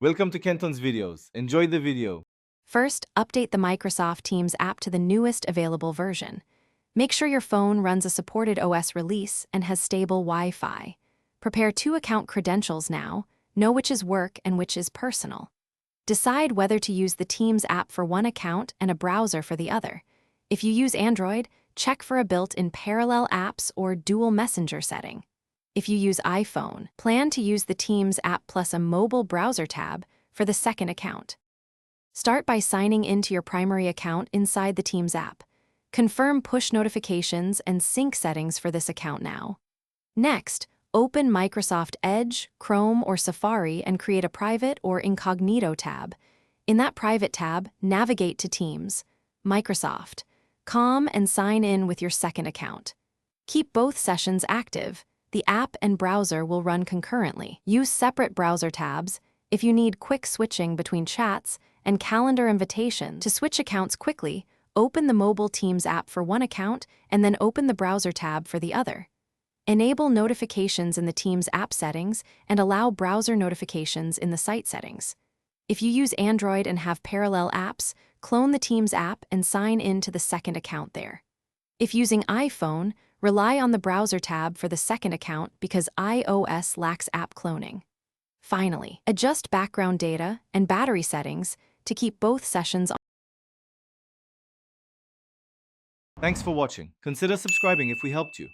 Welcome to Kenton's videos. Enjoy the video. First, update the Microsoft Teams app to the newest available version. Make sure your phone runs a supported OS release and has stable Wi-Fi. Prepare 2 account credentials now. Know which is work and which is personal. Decide whether to use the Teams app for one account and a browser for the other. If you use Android, check for a built-in parallel apps or dual messenger setting. If you use iPhone, plan to use the Teams app plus a mobile browser tab for the second account. Start by signing into your primary account inside the Teams app. Confirm push notifications and sync settings for this account now. Next, open Microsoft Edge, Chrome, or Safari and create a private or incognito tab. In that private tab, navigate to Teams, Microsoft, Com, and sign in with your second account. Keep both sessions active. The app and browser will run concurrently. Use separate browser tabs if you need quick switching between chats and calendar invitation. To switch accounts quickly, open the mobile Teams app for one account and then open the browser tab for the other. Enable notifications in the Teams app settings and allow browser notifications in the site settings. If you use Android and have parallel apps, clone the Teams app and sign in to the second account there. If using iPhone, rely on the browser tab for the second account because iOS lacks app cloning. Finally, adjust background data and battery settings to keep both sessions on. Thanks for watching. Consider subscribing if we helped you.